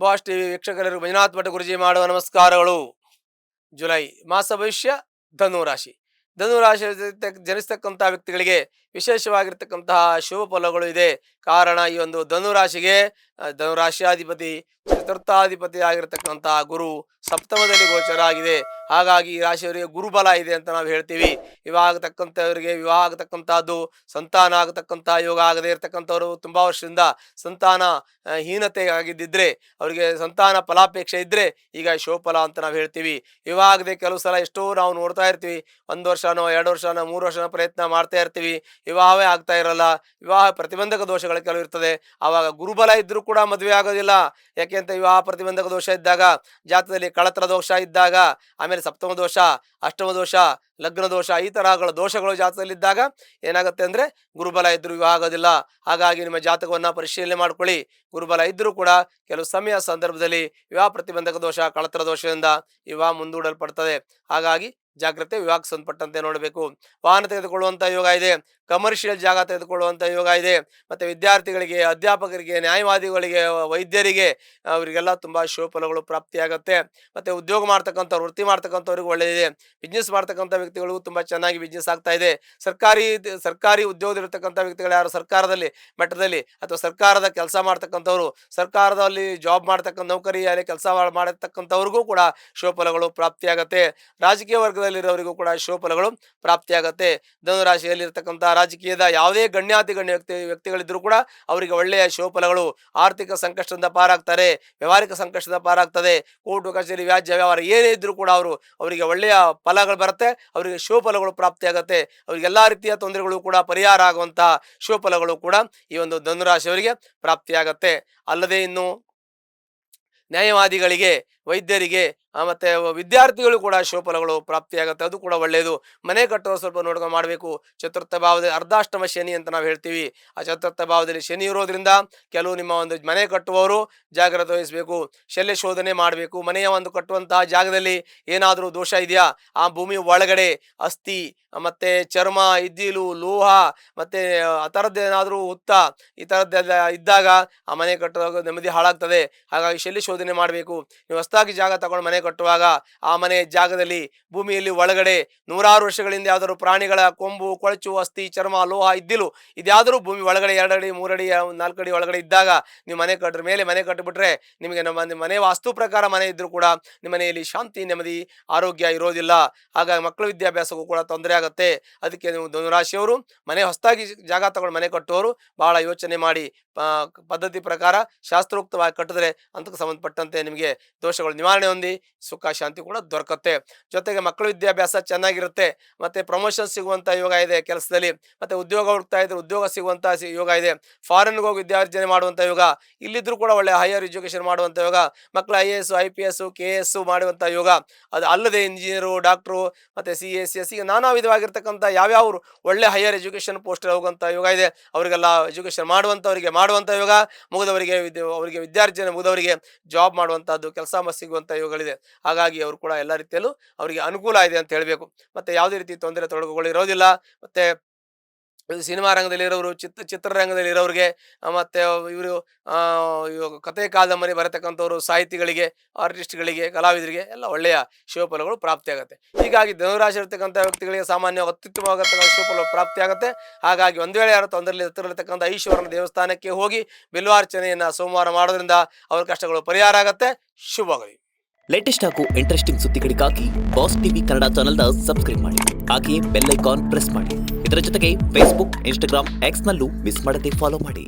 Boss TV ವೀಕ್ಷಕರಿಗೆ ಮಂಜುನಾಥ್ ಭಟ್ ಗುರುಜಿ ಮಾಡುವ ನಮಸ್ಕಾರಗಳು. ಜುಲೈ ಮಾಸ ಭವಿಷ್ಯ ಧನುರಾಶಿ. ಧನುರಾಶಿ ಜನಿಸ್ತಕ್ಕಂಥ ವ್ಯಕ್ತಿಗಳಿಗೆ ವಿಶೇಷವಾಗಿರ್ತಕ್ಕಂತಹ ಶುಭ ಫಲಗಳು ಇದೆ. ಕಾರಣ ಈ ಒಂದು ಧನುರಾಶಿಗೆ ಧನುರಾಶಿಯಾಧಿಪತಿ ಚತುರ್ಥಾಧಿಪತಿ ಆಗಿರತಕ್ಕಂತಹ ಗುರು ಸಪ್ತಮದಲ್ಲಿ ಗೋಚರ ಆಗಿದೆ. ಹಾಗಾಗಿ ಈ ರಾಶಿಯವರಿಗೆ ಗುರುಬಲ ಇದೆ ಅಂತ ನಾವು ಹೇಳ್ತೀವಿ. ವಿವಾಹ ಆಗತಕ್ಕಂಥವರಿಗೆ ವಿವಾಹ ಆಗತಕ್ಕಂಥದ್ದು, ಸಂತಾನ ಆಗತಕ್ಕಂತಹ ಯೋಗ ಆಗದೆ ಇರತಕ್ಕಂಥವ್ರು ತುಂಬಾ ವರ್ಷದಿಂದ ಸಂತಾನ ಹೀನತೆ ಆಗಿದ್ದಿದ್ರೆ ಅವರಿಗೆ ಸಂತಾನ ಫಲಾಪೇಕ್ಷೆ ಇದ್ರೆ ಈಗ ಶುಭಫಲ ಅಂತ ನಾವು ಹೇಳ್ತೀವಿ. ವಿವಾಹ ಆಗದೆ ಕೆಲವು ಸಲ ಎಷ್ಟೋ ನಾವು ನೋಡ್ತಾ ಇರ್ತೀವಿ. 1 ವರ್ಷನೋ 2 ವರ್ಷನೋ 3 ವರ್ಷನೋ ಪ್ರಯತ್ನ ಮಾಡ್ತಾ ಇರ್ತೀವಿ, ವಿವಾಹವೇ ಆಗ್ತಾ ಇರಲ್ಲ. ವಿವಾಹ ಪ್ರತಿಬಂಧಕ ದೋಷಗಳು ಕೆಲವು ಇರ್ತದೆ. ಆವಾಗ ಗುರುಬಲ ಇದ್ರೂ ಕೂಡ ಮದುವೆ ಆಗೋದಿಲ್ಲ. ಯಾಕೆಂತ ವಿವಾಹ ಪ್ರತಿಬಂಧಕ ದೋಷ ಇದ್ದಾಗ, ಜಾತಕದಲ್ಲಿ ಕಳತ್ರ ದೋಷ ಇದ್ದಾಗ, ಆಮೇಲೆ ಸಪ್ತಮ ದೋಷ, ಅಷ್ಟಮ ದೋಷ, ಲಗ್ನ ದೋಷ, ಈ ತರಹಗಳ ದೋಷಗಳು ಜಾತಕದಲ್ಲಿದ್ದಾಗ ಏನಾಗುತ್ತೆ ಅಂದ್ರೆ ಗುರುಬಲ ಇದ್ರೂ ವಿವಾಹ ಆಗೋದಿಲ್ಲ. ಹಾಗಾಗಿ ನಿಮ್ಮ ಜಾತಕವನ್ನ ಪರಿಶೀಲನೆ ಮಾಡ್ಕೊಳ್ಳಿ. ಗುರುಬಲ ಇದ್ರೂ ಕೂಡ ಕೆಲವು ಸಮಯ ಸಂದರ್ಭದಲ್ಲಿ ವಿವಾಹ ಪ್ರತಿಬಂಧಕ ದೋಷ, ಕಳತ್ರ ದೋಷದಿಂದ ವಿವಾಹ ಮುಂದೂಡಲ್ಪಡ್ತದೆ. ಹಾಗಾಗಿ ಜಾಗ್ರತೆ. ವಿವಾಹಕ್ಕೆ ಸಂಬಂಧಪಟ್ಟಂತೆ ನೋಡಬೇಕು. ವಾಹನ ತೆಗೆದುಕೊಳ್ಳುವಂತ ಯೋಗ ಇದೆ. ಕಮರ್ಷಿಯಲ್ ಜಾಗ ತೆಗೆದುಕೊಳ್ಳುವಂತ ಯೋಗ ಇದೆ. ಮತ್ತೆ ವಿದ್ಯಾರ್ಥಿಗಳಿಗೆ, ಅಧ್ಯಾಪಕರಿಗೆ, ನ್ಯಾಯವಾದಿಗಳಿಗೆ, ವೈದ್ಯರಿಗೆ ಅವರಿಗೆಲ್ಲ ತುಂಬಾ ಶುಭ ಫಲಗಳು ಪ್ರಾಪ್ತಿಯಾಗತ್ತೆ. ಮತ್ತೆ ಉದ್ಯೋಗ ಮಾಡ್ತಕ್ಕಂಥವ್ರು, ವೃತ್ತಿ ಮಾಡ್ತಕ್ಕಂಥವ್ರಿಗೆ ಒಳ್ಳೆಯದಿದೆ. ಬಿಸ್ನೆಸ್ ಮಾಡ್ತಕ್ಕಂಥ ವ್ಯಕ್ತಿಗಳಿಗೂ ತುಂಬಾ ಚೆನ್ನಾಗಿ ಬಿಸ್ನೆಸ್ ಆಗ್ತಾ ಇದೆ. ಸರ್ಕಾರಿ ಉದ್ಯೋಗದಲ್ಲಿರ್ತಕ್ಕಂಥ ವ್ಯಕ್ತಿಗಳು ಯಾರು ಸರ್ಕಾರದಲ್ಲಿ ಮಟ್ಟದಲ್ಲಿ ಅಥವಾ ಸರ್ಕಾರದ ಕೆಲಸ ಮಾಡ್ತಕ್ಕಂಥವ್ರು, ಸರ್ಕಾರದಲ್ಲಿ ಜಾಬ್ ಮಾಡ್ತಕ್ಕಂಥ ನೌಕರಿಯಲ್ಲಿ ಕೆಲಸ ಮಾಡತಕ್ಕಂಥವ್ರಿಗೂ ಕೂಡ ಶುಭ ಫಲಗಳು ಪ್ರಾಪ್ತಿಯಾಗತ್ತೆ. ರಾಜಕೀಯ ವರ್ಗದಲ್ಲಿರೋರಿಗೂ ಕೂಡ ಶುಭ ಫಲಗಳು ಪ್ರಾಪ್ತಿಯಾಗತ್ತೆ. ಧನುರಾಶಿಯಲ್ಲಿ ಇರ್ತಕ್ಕಂಥ ರಾಜಕೀಯದ ಯಾವುದೇ ಗಣ್ಯಾತಿ ಗಣ್ಯ ವ್ಯಕ್ತಿಗಳಿದ್ರು ಕೂಡ ಅವರಿಗೆ ಒಳ್ಳೆಯ ಶುಭ ಫಲಗಳು. ಆರ್ಥಿಕ ಸಂಕಷ್ಟದಿಂದ ಪಾರಾಗ್ತಾರೆ, ವ್ಯವಹಾರಿಕ ಸಂಕಷ್ಟದಿಂದ ಪಾರಾಗ್ತದೆ. ಕೋರ್ಟು ಕಚೇರಿ, ವ್ಯಾಜ್ಯ ವ್ಯವಹಾರ ಏನೇ ಇದ್ರು ಕೂಡ ಅವರಿಗೆ ಒಳ್ಳೆಯ ಫಲಗಳು ಬರುತ್ತೆ. ಅವರಿಗೆ ಶುಭ ಫಲಗಳು ಪ್ರಾಪ್ತಿಯಾಗತ್ತೆ. ಅವರಿಗೆ ಎಲ್ಲಾ ರೀತಿಯ ತೊಂದರೆಗಳು ಕೂಡ ಪರಿಹಾರ ಆಗುವಂತಹ ಶುಭ ಫಲಗಳು ಕೂಡ ಈ ಒಂದು ಧನುರಾಶಿಯವರಿಗೆ ಪ್ರಾಪ್ತಿಯಾಗತ್ತೆ. ಅಲ್ಲದೆ ಇನ್ನು ನ್ಯಾಯವಾದಿಗಳಿಗೆ, ವೈದ್ಯರಿಗೆ ಮತ್ತೆ ವಿದ್ಯಾರ್ಥಿಗಳು ಕೂಡ ಶುಭ ಫಲಗಳು ಪ್ರಾಪ್ತಿಯಾಗುತ್ತೆ. ಅದು ಕೂಡ ಒಳ್ಳೆಯದು. ಮನೆ ಕಟ್ಟುವ ಸ್ವಲ್ಪ ನೋಡ್ಕೊಂಡು ಮಾಡಬೇಕು. ಚತುರ್ಥ ಭಾವದಲ್ಲಿ ಅರ್ಧಾಷ್ಟಮ ಶನಿ ಅಂತ ನಾವು ಹೇಳ್ತೀವಿ. ಆ ಚತುರ್ಥ ಭಾವದಲ್ಲಿ ಶನಿ ಇರೋದ್ರಿಂದ ಕೆಲವು ನಿಮ್ಮ ಒಂದು ಮನೆ ಕಟ್ಟುವವರು ಜಾಗ್ರತೆ ವಹಿಸಬೇಕು. ಶಲ್ಯ ಶೋಧನೆ ಮಾಡಬೇಕು. ಮನೆಯ ಒಂದು ಕಟ್ಟುವಂತಹ ಜಾಗದಲ್ಲಿ ಏನಾದರೂ ದೋಷ ಇದೆಯಾ, ಆ ಭೂಮಿ ಒಳಗಡೆ ಅಸ್ಥಿ ಮತ್ತೆ ಚರ್ಮ, ಇದ್ದಿಲು, ಲೋಹ ಮತ್ತೆ ಆ ಥರದ್ದೇನಾದರೂ ಹುತ್ತ ಈ ಥರದ್ದೆಲ್ಲ ಇದ್ದಾಗ ಆ ಮನೆ ಕಟ್ಟುವಾಗ ನೆಮ್ಮದಿ ಹಾಳಾಗ್ತದೆ. ಹಾಗಾಗಿ ಶಲ್ಯ ಶೋಧನೆ ಮಾಡಬೇಕು. ನೀವು ಹೊಸದಾಗಿ ಜಾಗ ತಗೊಂಡು ಮನೆ ಕಟ್ಟುವಾಗ ಆ ಮನೆ ಜಾಗದಲ್ಲಿ ಭೂಮಿಯಲ್ಲಿ ಒಳಗಡೆ 100 ವರ್ಷಗಳಿಂದ ಯಾವ್ದಾದ್ರು ಪ್ರಾಣಿಗಳ ಕೊಂಬು, ಕೊಳಚು, ಅಸ್ಥಿ, ಚರ್ಮ, ಲೋಹ, ಇದ್ದಿಲು ಇದ್ಯಾವುದರೂ ಭೂಮಿ ಒಳಗಡೆ 2 ಅಡಿ 3 ಅಡಿ 4 ಅಡಿ ಒಳಗಡೆ ಇದ್ದಾಗ ನೀವು ಮನೆ ಕಟ್ಟರ ಮೇಲೆ ಮನೆ ಕಟ್ಟಿಬಿಟ್ರೆ ನಿಮಗೆ ನಿಮ್ಮ ಮನೆ ವಾಸ್ತು ಪ್ರಕಾರ ಮನೆ ಇದ್ರೂ ಕೂಡ ನಿಮ್ಮ ಮನೆಯಲ್ಲಿ ಶಾಂತಿ, ನೆಮ್ಮದಿ, ಆರೋಗ್ಯ ಇರೋದಿಲ್ಲ. ಹಾಗಾಗಿ ಮಕ್ಕಳ ವಿದ್ಯಾಭ್ಯಾಸಕ್ಕೂ ಕೂಡ ತೊಂದರೆ ಆಗುತ್ತೆ. ಅದಕ್ಕೆ ನೀವು ಧನುರಾಶಿಯವರು ಹೊಸದಾಗಿ ಜಾಗ ತಗೊಂಡು ಮನೆ ಕಟ್ಟುವವರು ಬಹಳ ಯೋಚನೆ ಮಾಡಿ ಪದ್ಧತಿ ಪ್ರಕಾರ ಶಾಸ್ತ್ರೋಕ್ತವಾಗಿ ಕಟ್ಟಿದ್ರೆ ಅಂತಕ್ಕೆ ಸಂಬಂಧಪಟ್ಟಂತೆ ನಿಮಗೆ ದೋಷಗಳು ನಿವಾರಣೆ ಹೊಂದಿ ಸುಖ ಶಾಂತಿ ಕೂಡ ದೊರಕತ್ತೆ. ಜೊತೆಗೆ ಮಕ್ಕಳ ವಿದ್ಯಾಭ್ಯಾಸ ಚೆನ್ನಾಗಿರುತ್ತೆ. ಮತ್ತೆ ಪ್ರಮೋಷನ್ ಸಿಗುವಂತ ಯೋಗ ಇದೆ ಕೆಲಸದಲ್ಲಿ. ಮತ್ತೆ ಉದ್ಯೋಗ ಹುಡುಕ್ತಾ ಇದ್ರೆ ಉದ್ಯೋಗ ಸಿಗುವಂತ ಯೋಗ ಇದೆ. ಫಾರಿನ್ಗೆ ಹೋಗಿ ವಿದ್ಯಾರ್ಜನೆ ಮಾಡುವಂತ ಯೋಗ, ಇಲ್ಲಿದ್ರು ಕೂಡ ಒಳ್ಳೆ ಹೈಯರ್ ಎಜುಕೇಶನ್ ಮಾಡುವಂತ ಯೋಗ, ಮಕ್ಕಳ IAS, IPS, KS ಮಾಡುವಂತ ಯೋಗ. ಅದು ಅಲ್ಲದೆ ಇಂಜಿನಿಯರು, ಡಾಕ್ಟ್ರು, ಮತ್ತೆ CS, CS ಈಗ ನಾನಾ ವಿಧವಾಗಿರ್ತಕ್ಕಂಥ ಯಾವ್ಯಾವ ಒಳ್ಳೆ ಹೈಯರ್ ಎಜುಕೇಶನ್ ಪೋಸ್ಟ್ ಹೋಗುವಂತ ಯೋಗ ಇದೆ. ಅವರಿಗೆಲ್ಲ ಎಜುಕೇಶನ್ ಮಾಡುವಂತ ಯೋಗ, ಮುಗಿದವರಿಗೆ ಅವರಿಗೆ ವಿದ್ಯಾರ್ಜನೆ ಮುಗಿದವರಿಗೆ ಜಾಬ್ ಮಾಡುವಂತಹದ್ದು, ಕೆಲಸ ಸಿಗುವಂತ ಯೋಗಗಳಿದೆ. ಹಾಗಾಗಿ ಅವರು ಕೂಡ ಎಲ್ಲ ರೀತಿಯಲ್ಲೂ ಅವರಿಗೆ ಅನುಕೂಲ ಇದೆ ಅಂತ ಹೇಳ್ಬೇಕು. ಮತ್ತೆ ಯಾವುದೇ ರೀತಿ ತೊಂದರೆ ತೊಡಕುಗಳು ಇರೋದಿಲ್ಲ. ಮತ್ತೆ ಸಿನಿಮಾ ರಂಗದಲ್ಲಿ ಇರೋರು, ಚಿತ್ರರಂಗದಲ್ಲಿ ಇರೋರಿಗೆ, ಮತ್ತೆ ಇವರು ಕಥೆ ಕಾದಂಬರಿ ಬರತಕ್ಕಂಥವ್ರು, ಸಾಹಿತಿಗಳಿಗೆ, ಆರ್ಟಿಸ್ಟ್ಗಳಿಗೆ, ಕಲಾವಿದರಿಗೆ ಎಲ್ಲ ಒಳ್ಳೆಯ ಶುಭ ಫಲಗಳು ಪ್ರಾಪ್ತಿಯಾಗುತ್ತೆ. ಹೀಗಾಗಿ ಧನುರಾಶಿ ಇರ್ತಕ್ಕಂಥ ವ್ಯಕ್ತಿಗಳಿಗೆ ಸಾಮಾನ್ಯ ಅತ್ಯುತ್ತಮವಾಗತಕ್ಕಂಥ ಶುಭ ಫಲ ಪ್ರಾಪ್ತಿಯಾಗುತ್ತೆ. ಹಾಗಾಗಿ ಒಂದು ವೇಳೆ ಯಾರು ತೊಂದರೆಯಲ್ಲಿ ಹತ್ತಿರತಕ್ಕಂಥ ಈಶ್ವರನ ದೇವಸ್ಥಾನಕ್ಕೆ ಹೋಗಿ ಬಿಲ್ವಾರ್ಚನೆಯನ್ನ ಸೋಮವಾರ ಮಾಡೋದ್ರಿಂದ ಅವ್ರ ಕಷ್ಟಗಳು ಪರಿಹಾರ ಆಗತ್ತೆ. ಶುಭವಾಗಲಿ. ಲೇಟೆಸ್ಟ್ ಹಾಗೂ ಇಂಟ್ರೆಸ್ಟಿಂಗ್ ಸುದ್ದಿಗಳಿಗಾಗಿ ಬಾಸ್ ಟಿವಿ ಕನ್ನಡ ಚಾನೆಲ್ನ ಸಬ್ಸ್ಕ್ರೈಬ್ ಮಾಡಿ. ಹಾಗೆಯೇ ಬೆಲ್ ಐಕಾನ್ ಪ್ರೆಸ್ ಮಾಡಿ. ಇದರ ಜೊತೆಗೆ ಫೇಸ್ಬುಕ್, ಇನ್ಸ್ಟಾಗ್ರಾಮ್, ಎಕ್ಸ್ನಲ್ಲೂ ಮಿಸ್ ಮಾಡದೆ ಫಾಲೋ ಮಾಡಿ.